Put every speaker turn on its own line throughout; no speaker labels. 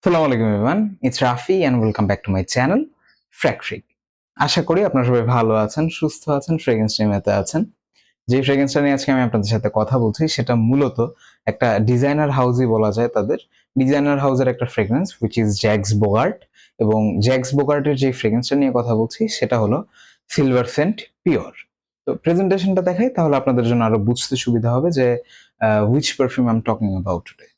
আসসালামু আলাইকুম everyone, it's Rafi and welcome back to my channel ফ্র্যাকট্রিক। আশা করি আপনারা সবাই ভালো আছেন, সুস্থ আছেন, ফ্রেগ্রেন্স টিমেতে আছেন। যে ফ্রেগ্রেন্সটা নিয়ে আজকে আমি আপনাদের সাথে কথা বলছি সেটা মূলত একটা ডিজাইনার হাউসই বলা যায় তাদের। ডিজাইনার হাউসের একটা fragrance which is Jacques Bogart, এবং জ্যাক্স বোগার্টের যে ফ্রেগ্রেন্সটা নিয়ে কথা বলছি সেটা হলো সিলভার সেন্ট পিওর। তো প্রেজেন্টেশনটা দেখাই, তাহলে আপনাদের জন্য আরো বুঝতে সুবিধা হবে যে which perfume I am talking about today.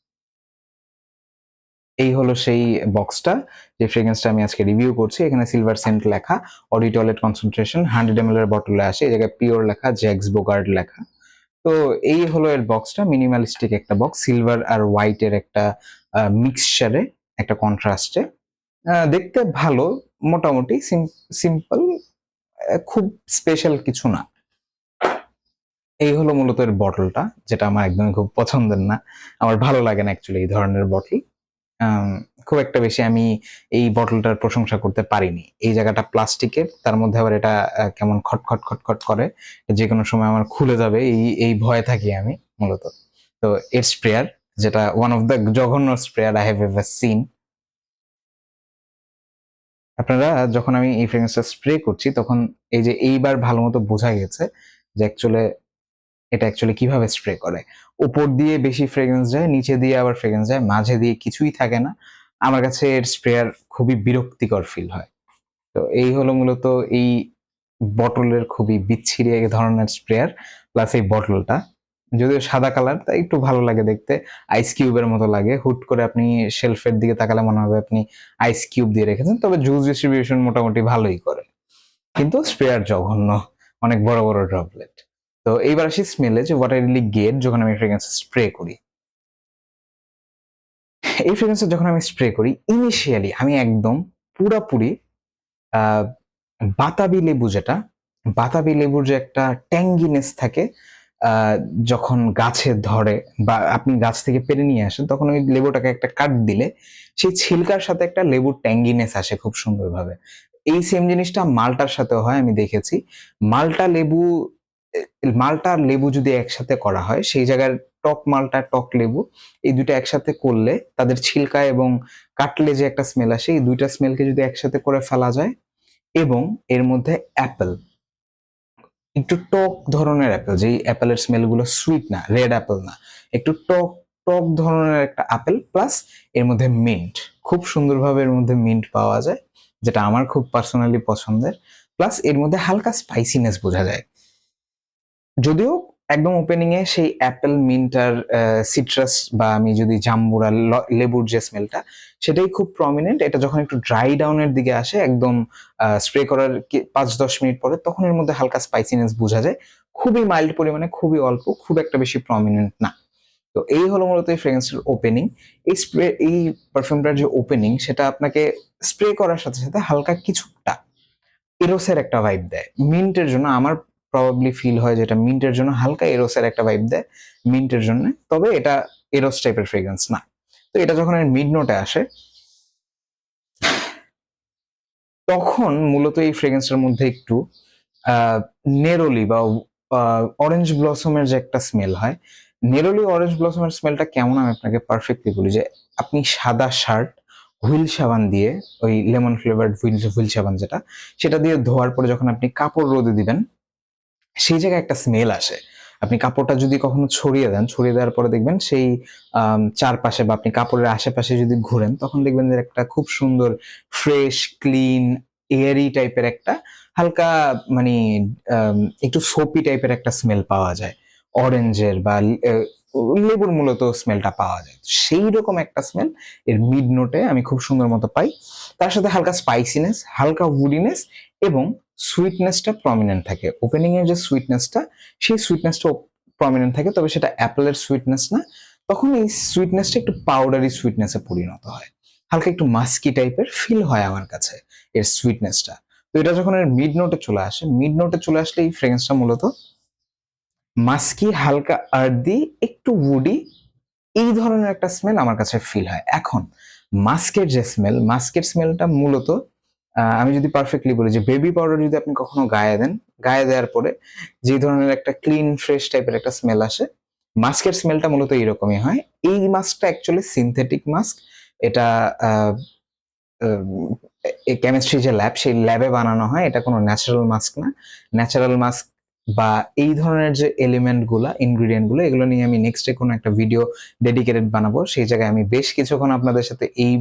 এই হলো সেই বক্সটা, যে ফ্রেগ্রেন্সটা আমি আজকে রিভিউ করছি। এখানে সিলভার সেন্ট লেখা, অডি টয়লেট কনসেন্ট্রেশন 100 ml এর বটলে আসে, এই জায়গায় পিওর লেখা, জ্যাক্স বোগার্ড লেখা। তো এই হলো এর বক্সটা, মিনিমালিস্টিক একটা বক্স, সিলভার আর হোয়াইট এর একটা মিক্সচারে, একটা কন্ট্রাস্টে। দেখতে ভালো, মোটামুটি সিম্পল, খুব স্পেশাল কিছু না। এই হলো মূলত এর বটলটা, যেটা আমার একদমই খুব পছন্দের না, আমার ভালো লাগে না অ্যাকচুয়ালি এই ধরনের বটল। খুব একটা বেশি আমি এই বটলটার প্রশংসা করতে পারিনি। এই জায়গাটা প্লাস্টিকের, তার মধ্যে আবার এটা কেমন খটখট খটখট করে, যেকোনো সময় আমার খুলে যাবে এই ভয়ে থাকি আমি মূলত। তো এর স্প্রেয়ার, যেটা ওয়ান অফ দ্য জঘন্য sprayer I have ever seen. আপনারা যখন আমি এই ফ্রেগ্রেন্সটা স্প্রে করছি তখন এই যে এইবার ভালো মতো বোঝা গেছে যে এটা অ্যাকচুয়ালি কিভাবে স্প্রে করে। উপর দিয়ে বেশি ফ্রেগ্রেন্স যায়, নিচে দিয়ে আবার ফ্রেগ্রেন্স যায়, মাঝে দিয়ে কিছুই থাকে না। আমার কাছে এর স্প্রেয়ার খুবই বিরক্তিকর ফিল হয়। তো এই হলো মূলত এই বটলের খুবই বিচ্ছিরি এক ধরনের স্প্রেয়ার, প্লাস এই বটলটা যদিও সাদা কালার, তাই একটু ভালো লাগে দেখতে, আইস কিউবের মতো লাগে। হুট করে আপনি শেলফের দিকে তাকালে মনে হবে আপনি আইস কিউব দিয়ে রেখেছেন। তবে জুস ডিস্ট্রিবিউশন মোটামুটি ভালোই করে, কিন্তু স্প্রেয়ার জঘন্য, অনেক বড় বড় ড্রপলেট। তো এইবার আসি স্মেলে, যে হোয়াট আই রিয়েলি গেট যখন আমি ফ্রেগ্রেন্স স্প্রে করি। এই ফ্রেগ্রেন্সটা যখন আমি স্প্রে করি, ইনিশিয়ালি আমি একদম পুরাপুরি আহ বাতাবি লেবু, যেটা বাতাবি লেবুর যে একটা ট্যাঙ্গিনেস থাকে, আহ যখন গাছে ধরে বা আপনি গাছ থেকে পেরে নিয়ে আসেন, তখন ওই লেবুটাকে একটা কাট দিলে সেই ছিলকার সাথে একটা লেবুর ট্যাঙ্গিনেস আসে খুব সুন্দরভাবে। এই সেম জিনিসটা মালটার সাথেও হয়, আমি দেখেছি। মালটা লেবু মালটা আর লেবু যদি একসাথে করা হয়, সেই জায়গার টক মালটা, টক লেবু, এই দুইটা একসাথে করলে তাদের ছিলকা এবং কাটলে যে একটা স্মেল আসে, এই দুইটা স্মেলকে যদি একসাথে করে ফেলা যায়, এবং এর মধ্যে অ্যাপেল, একটু টক ধরনের অ্যাপেল, যেই অ্যাপেলের স্মেল গুলো সুইট না, রেড অ্যাপেল না, একটু টক টক ধরনের একটা আপেল, প্লাস এর মধ্যে মিন্ট, খুব সুন্দরভাবে এর মধ্যে মিন্ট পাওয়া যায়, যেটা আমার খুব পার্সোনালি পছন্দের। প্লাস এর মধ্যে হালকা স্পাইসিনেস বোঝা যায়, যদিও একদম ওপেনিং এ সেই অ্যাপেল, মিন্ট আর সিট্রাস, বা আমি যদি জাম্বুরা লেবুর যে স্মেলটা, সেটাই খুব প্রমিনেন্ট। এটা যখন একটু ড্রাই ডাউনের দিকে আসে, একদম স্প্রে করার 5-10 মিনিট পরে, তখন এর মধ্যে হালকা স্পাইসিনেস বোঝা যায়, খুবই মাইল্ড পরিমাণে, খুবই অল্প, খুব একটা বেশি প্রমিনেন্ট না। তো এই হলো মূলত এই ফ্রেগ্রেন্সের ওপেনিং। এই পারফিউমটার যে ওপেনিং, সেটা আপনাকে স্প্রে করার সাথে সাথে হালকা কিছুটা এরোসের একটা ভাইব দেয়। মিন্টের জন্য আমার প্রবাবলি ফিল হয় যে এটা মিন্টের জন্য হালকা এরোসের একটা ভাইব দেয় মিন্টের জন্য। তবে এটা এরোস টাইপের ফ্রেগ্রেন্স না। তো এটা যখন এর মিড নোটে আসে, তখন মূলত এই ফ্রেগ্রেন্সটার মধ্যে একটু নেরোলি বা অরেঞ্জ ব্লসমের যে একটা স্মেল হয়, নেরোলি অরেঞ্জ ব্লসমের স্মেলটা কেমন আমি আপনাকে পারফেক্টলি বলি। যে আপনি সাদা শার্ট হুইল সাবান দিয়ে, ওই লেমন ফ্লেভার্ড হুইল সাবান যেটা, সেটা দিয়ে ধোয়ার পরে যখন আপনি কাপড় রোদে দিবেন, সেই জায়গায় একটা স্মেল আসে। আপনি কাপড়টা যদি কখনো ছড়িয়ে দেন, ছড়িয়ে দেওয়ার পরে দেখবেন সেই চারপাশে বা আপনি কাপড়ের আশেপাশে যদি ঘুরেন, তখন দেখবেন যে একটা খুব সুন্দর ফ্রেশ, ক্লিন, এয়ারি টাইপের একটা হালকা, মানে একটু সোপি টাইপের একটা স্মেল পাওয়া যায়, অরেঞ্জের বা লেবুর মূলত স্মেলটা পাওয়া যায়। সেই রকম একটা স্মেল এর মিড নোটে আমি খুব সুন্দর মতো পাই। তার সাথে হালকা স্পাইসিনেস, হালকা উডিনেস, এবং সুইটনেসটা প্রমিনেন্ট থাকে। ওপেনিং এর যে সুইটনেসটা, সেই সুইটনেসটা প্রমিনেন্ট থাকে, তবে সেটা অ্যাপেলের সুইটনেস না। তখন এই সুইটনেসটা একটু পাউডারি সুইটনেসে পরিণত হয়, হালকা একটু মাস্কি টাইপের ফিল হয় আমার কাছে এর সুইটনেসটা। তো এটা যখন এর মিড নোটে চলে আসে, মিড নোটে চলে আসলে এই ফ্রেগ্রেন্সটা মূলত মাস্কি, হালকা আর্দি, একটু উডি, এই ধরনের একটা স্মেল আমার কাছে ফিল হয়। এখন মাস্কের যে স্মেল, মাস্কের স্মেলটা মূলত আমি যদি পারফেক্টলি বলি, যে বেবি পাউডার যদি আপনি কখনো গায়ে দেন, গায়ে দেওয়ার পরে যে ধরনের একটা ক্লিন ফ্রেশ টাইপের একটা স্মেল আসে, মাস্কের স্মেলটা মূলত এইরকমই হয়। এই মাস্কটা অ্যাকচুয়ালি সিনথেটিক মাস্ক, এটা কেমিস্ট্রি যে ল্যাব, সেই ল্যাবে বানানো হয়। এটা কোনো ন্যাচারাল মাস্ক না। ন্যাচারাল মাস্ক বা এই ধরনের যে এলিমেন্ট গুলা, ইনগ্রিডিয়েন্ট গুলো, এগুলো নিয়ে আমি নেক্সটে কোনো একটা ভিডিও ডেডিকেটেড বানাবো। সেই জায়গায় আমি বেশ কিছুক্ষণ আপনাদের সাথে এই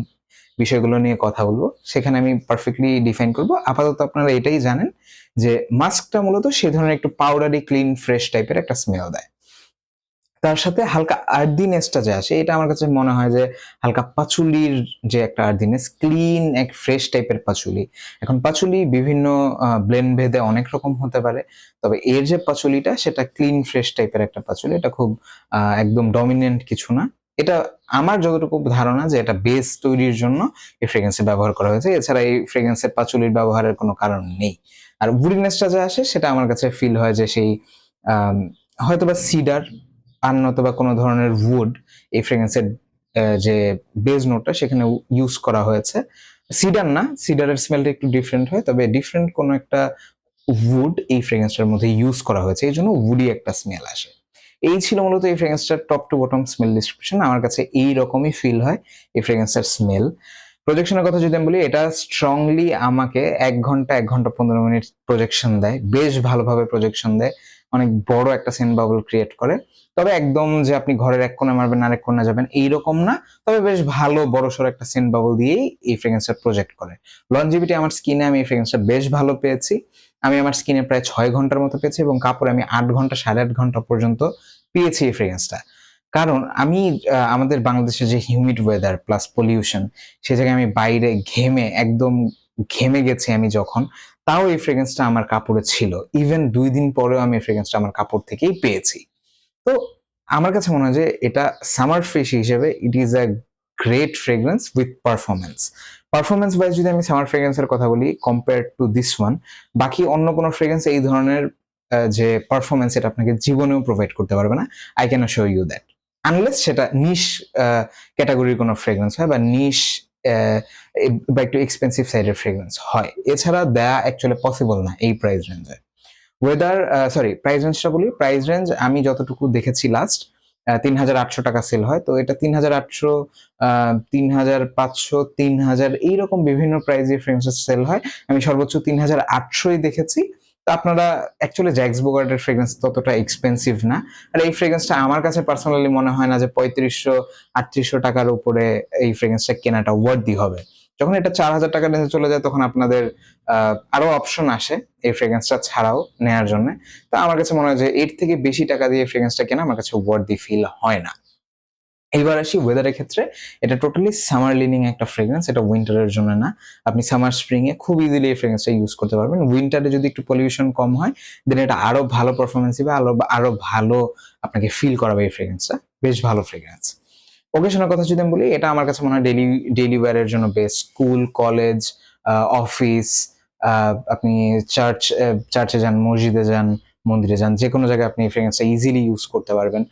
বিষয়গুলো নিয়ে কথা বলবো। সেখানে আমি পারফেক্টলি ডিফাইন করব। আপাতত আপনারা এটাই জানেন যে মাস্কটা মূলত সেই ধরনের একটু পাউডারি, ক্লিন, ফ্রেশ টাইপের একটা স্মেল দেয়। তার সাথে হালকা আর্দিনেসটা যে আসে, এটা আমার কাছে মনে হয় যে হালকা পাচুলির যে একটা আর্দিনেস, ক্লিন এক ফ্রেশ টাইপের পাচুলি। এখন পাচুলি বিভিন্ন ব্লেন্ড ভেদে অনেক রকম হতে পারে। তবে এর যে পাচুলিটা সেটা ক্লিন ফ্রেশ টাইপের একটা পাচুলি। এটা খুব একদম ডমিনেন্ট কিছু না। এটা আমার যতটুকু ধারণা যে এটা বেস তৈরির জন্য এই ফ্রেগ্রেন্সে ব্যবহার করা হয়েছে। এছাড়া এই ফ্রেগ্রেন্সে পাচুলির ব্যবহারের কোনো কারণ নেই। আর উডিনেসটা যে আসে সেটা আমার কাছে ফিল হয় যে সেই আম হয়তোবা সিডার আর নতুবা কোনো ধরনের উড এই ফ্রেগ্রেন্সের যে বেজ নোটটা সেখানে ইউজ করা হয়েছে। সিডার না, সিডারের স্মেলটা একটু ডিফারেন্ট হয়, তবে ডিফারেন্ট কোনো একটা উড এই ফ্রেগ্রেন্সটার মধ্যে ইউজ করা হয়েছে, এই জন্য উডি একটা স্মেল আসে। এই ছিল মূলত এই ফ্রেগ্রেন্সটার top to bottom smell description. আমার কাছে এই রকমই ফিল হয় এই ফ্রেগ্রেন্সটার স্মেল। প্রজেকশনের কথা যদি আমি বলি, এটা স্ট্রংলি আমাকে 1 ঘন্টা 15 মিনিট প্রজেকশন দেয়, বেশ ভালোভাবে প্রজেকশন দেয়, অনেক বড় একটা সেন্ট বাবল ক্রিয়েট করে। তবে একদম যে আপনি ঘরের এক কোণে মারবেন আরেক কোণে যাবেন এইরকম না, তবে বেশ ভালো বড়সড় একটা সেন্ট বাবল দিয়েই এই ফ্রেগ্রেন্সটা প্রজেক্ট করে। লনজিভিটি আমার স্কিনে আমি এই ফ্রেগ্রেন্সটা বেশ ভালো পেয়েছি। আমি আমার স্কিনে প্রায় 6 ঘন্টার মতো পেয়েছি এবং কাপড়ে আমি 8 ঘন্টা 8.5 ঘন্টা পর্যন্ত পেয়েছি এই ফ্রেগ্রেন্সটা। কারণ আমি আমাদের বাংলাদেশের যে হিউমিড ওয়েদার প্লাস পলিউশন, সে জায়গায় আমি বাইরে ঘেমে একদম ঘেমে গেছি আমি যখন, তাও এই ফ্রেগ্রেন্সটা আমার কাপড়ে ছিল। ইভেন 2 দিন পরেও আমি এই ফ্রেগ্রেন্সটা আমার কাপড় থেকেই পেয়েছি। তো আমার কাছে মনে হয় যে এটা সামার ফ্রেশ হিসেবে it is a great fragrance with performance. Performance wise যদি আমি সামার ফ্রেগ্রেন্সের কথা বলি কম্পেয়ার টু দিস ওয়ান, বাকি অন্য কোনো ফ্রেগ্রেন্স এই ধরনের যে পারফরম্যান্স এটা আপনাকে জীবনেও প্রোভাইড করতে পারবে না। I can assure you that. Unless সেটা নিশ ক্যাটাগরির কোনো ফ্রেগ্রেন্স হয় বা নিশ বা একটু এক্সপেন্সিভ সাইডের ফ্রেগ্রেন্স হয়। এছাড়া দেয়া অ্যাকচুয়ালি পসিবল না এই প্রাইস রেঞ্জে। প্রাইস রেঞ্জটা বলি। প্রাইস রেঞ্জ আমি যতটুকু দেখেছি লাস্ট ৩,৮০০ টাকা সেল হয়। তো এটা ৩,৮০০, ৩,৫০০, ৩,০০০ এইরকম বিভিন্ন প্রাইজে ফ্রেগ্রেন্সেস সেল হয়। আমি সর্বোচ্চ ৩,৮০০ই দেখেছি। তো আপনারা অ্যাকচুয়ালি জ্যাক্স বোগার্টের ফ্রেগ্রেন্স ততটা এক্সপেন্সিভ না। আর এই ফ্রেগ্রেন্সটা আমার কাছে পার্সোনালি মনে হয় না যে ৩৫০০-৩৮০০ টাকার উপরে এই ফ্রেগ্রেন্সটা কেনাটা ওয়ার্থি হবে। যখন এটা ৪,০০০ টাকা রেঞ্জে চলে যায় তখন আপনাদের আরো অপশন আসে এই ফ্রেগ্রেন্সটা ছাড়াও নেয়ার জন্য। তো আমার কাছে মনে হয় যে এর থেকে বেশি টাকা দিয়ে ফ্রেগ্রেন্সটা কেনা আমার কাছে ওয়ার্থি ফিল হয় না। এইবার আসি ওয়েদারের ক্ষেত্রে। এটা টোটালি সামার লিনিং একটা ফ্রেগ্রেন্স, এটা উইন্টারের জন্য না। আপনি সামার স্প্রিং এ খুব ইজিলি এই ফ্রেগ্রেন্সটা ইউজ করতে পারবেন। উইন্টারে যদি একটু পলিউশন কম হয় দেন এটা আরো ভালো পারফরম্যান্স দিবে, আরো ভালো আপনাকে ফিল করাবে এই ফ্রেগ্রেন্সটা। বেশ ভালো ফ্রেগ্রেন্স। ওকেশনের কথা যদি আমি বলি, এটা আমার কাছে মনে হয় ডেইলি ওয়্যার এর জন্য বেস্ট। স্কুল, কলেজ, অফিস, আপনি চার্চে যান, মসজিদে যান, মন্দিরে যান, যেকোনো জায়গায় আপনি এই ফ্রেগ্রেন্সটা ইজিলি ইউজ করতে পারবেন।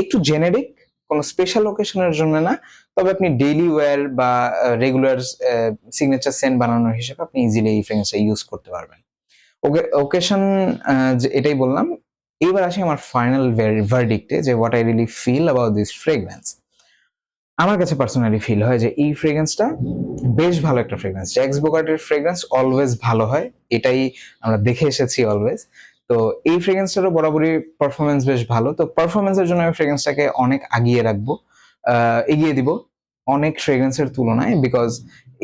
একটু জেনেরিক, কোনো স্পেশাল ওকেশনের জন্য না, তবে আপনি ডেইলি ওয়্যার বা রেগুলার সিগনেচার সেন্ট বানানোর হিসেবে আপনি ইজিলি এই ফ্রেগ্রেন্সটা ইউজ করতে পারবেন। ওকেশন যে এটাই বললাম। এবার আসি আমার ফাইনাল ভার্ডিক্টে যে what I really feel about this fragrance. আমার কাছে পার্সোনালি ফিল হয় যে এই ফ্রেগ্রেন্সটা বেশ ভালো একটা ফ্রেগ্রেন্স। জ্যাক্স বোগার্টের ফ্রেগ্রেন্স অলওয়েজ ভালো হয়, এটাই আমরা দেখে এসেছি অলওয়েজ। তো এই ফ্রেগ্রেন্সটারও বরাবরই পারফরমেন্স বেশ ভালো। তো পারফরমেন্সের জন্য আমি ফ্রেগ্রেন্সটাকে অনেক আগিয়ে রাখবো, এগিয়ে দিব অনেক ফ্রেগ্রেন্সের তুলনায়, বিকজ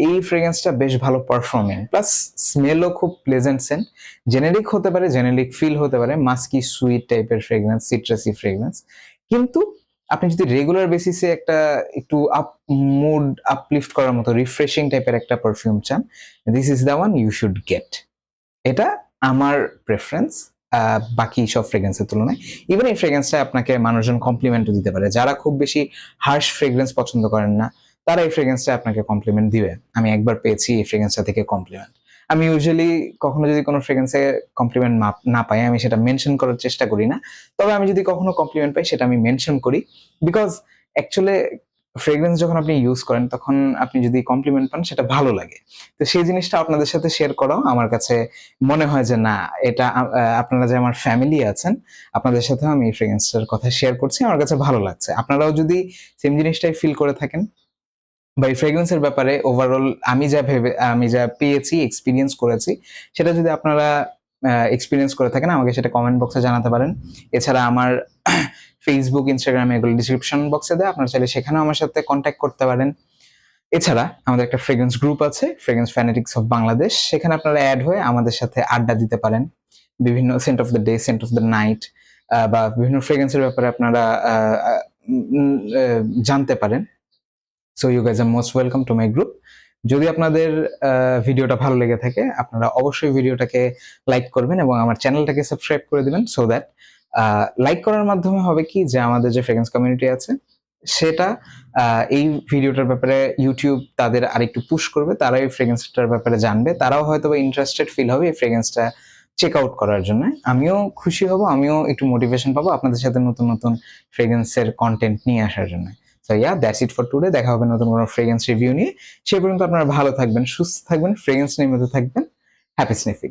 এই ফ্রেগ্রেন্সটা বেশ ভালো পারফর্মিং, প্লাস স্মেলও খুব প্লেজেন্ট সেন্ট। জেনেরিক হতে পারে, জেনেরিক ফিল হতে পারে, মাস্কি সুইট টাইপের ফ্রেগ্রেন্স, সিট্রাসি ফ্রেগ্রেন্স, কিন্তু আপনি যদি রেগুলার বেসিসে একটা একটু মুড আপলিফট করার মতো রিফ্রেশিং টাইপের একটা পারফিউম চান, this is the one you should get. এটা আমার প্রেফারেন্স বাকি সব ফ্রেগ্রেন্সের তুলনায়। ইভেন এই ফ্রেগ্রেন্সটা আপনাকে মানুষজন কমপ্লিমেন্টও দিতে পারে। যারা খুব বেশি হার্শ ফ্রেগ্রেন্স পছন্দ করেন না তারা এই ফ্রেগ্রেন্সটা আপনাকে কমপ্লিমেন্ট দিবে। আমি একবার পেয়েছি এই ফ্রেগ্রেন্সটা থেকে কমপ্লিমেন্ট। আমি ইউজুয়ালি কখনো যদি কোনো ফ্রেগ্রেন্সে কমপ্লিমেন্ট না পাই আমি সেটা মেনশন করার চেষ্টা করি না। তবে আমি যদি কখনো কমপ্লিমেন্ট পাই সেটা আমি মেনশন করি, বিকজ অ্যাকচুয়ালি ফ্রেগ্রেন্স যখন আপনি ইউজ করেন তখন আপনি যদি কমপ্লিমেন্ট পান সেটা ভালো লাগে। তো সেই জিনিসটা আপনাদের সাথে শেয়ার করাও আমার কাছে মনে হয় যে না, এটা আপনারা যে আমার ফ্যামিলি আছেন আপনাদের সাথেও আমি এই ফ্রেগ্রেন্সটার কথা শেয়ার করছি, আমার কাছে ভালো লাগছে। আপনারাও যদি সেম জিনিসটাই ফিল করে থাকেন বা এই ফ্রেগ্রেন্সের ব্যাপারে ওভারঅল আমি যা পেয়েছি, এক্সপেরিয়েন্স করেছি, সেটা যদি আপনারা এক্সপেরিয়েন্স করে থাকেন আমাকে সেটা কমেন্ট বক্সে জানাতে পারেন। এছাড়া আমার Facebook, Instagram এগুলো ডিসক্রিপশন বক্সে দেয়া। আপনারা চাইলে সেখানেও আমার সাথে কনট্যাক্ট করতে পারেন। এছাড়া আমাদের একটা ফ্রেগ্রেন্স গ্রুপ আছে, ফ্রেগ্রেন্স ফ্যানাটিক্স অফ বাংলাদেশ। সেখানে আপনারা এড হয়ে আমাদের সাথে আড্ডা দিতে পারেন। বিভিন্ন scent of the day, scent of the night বা বিভিন্ন ফ্রেগ্রেন্সের ব্যাপারে আপনারা আ আ উম আ জানতে পারেন। So you guys are most welcome to my group. যদি আপনাদের ভিডিওটা ভালো লেগে থাকে আপনারা অবশ্যই ভিডিওটাকে লাইক করবেন এবং আমার চ্যানেলটাকে সাবস্ক্রাইব করে দিবেন, সো দ্যাট লাইক করার মাধ্যমে হবে কি যে আমাদের যে ফ্রেগ্রেন্স কমিউনিটি আছে সেটা এই ভিডিওটার ব্যাপারে ইউটিউব তাদের আরেকটু পুশ করবে, তারা এই ফ্রেগ্রেন্সটার ব্যাপারে জানবে, তারাও হয়তো বা ইন্টারেস্টেড ফিল হবে এই ফ্রেগ্রেন্সটা চেক আউট করার জন্য। আমিও খুশি হব, আমিও একটু মোটিভেশন পাবো আপনাদের সাথে নতুন নতুন ফ্রেগ্রেন্সের কন্টেন্ট নিয়ে আসার জন্য। So yeah, that's it for today. দেখা হবে নতুন কোনো ফ্রেগ্রেন্স রিভিউ নিয়ে। সে পর্যন্ত আপনারা ভালো থাকবেন, সুস্থ থাকবেন, ফ্রেগ্রেন্স নিয়মিত থাকবেন। Happy sniffing.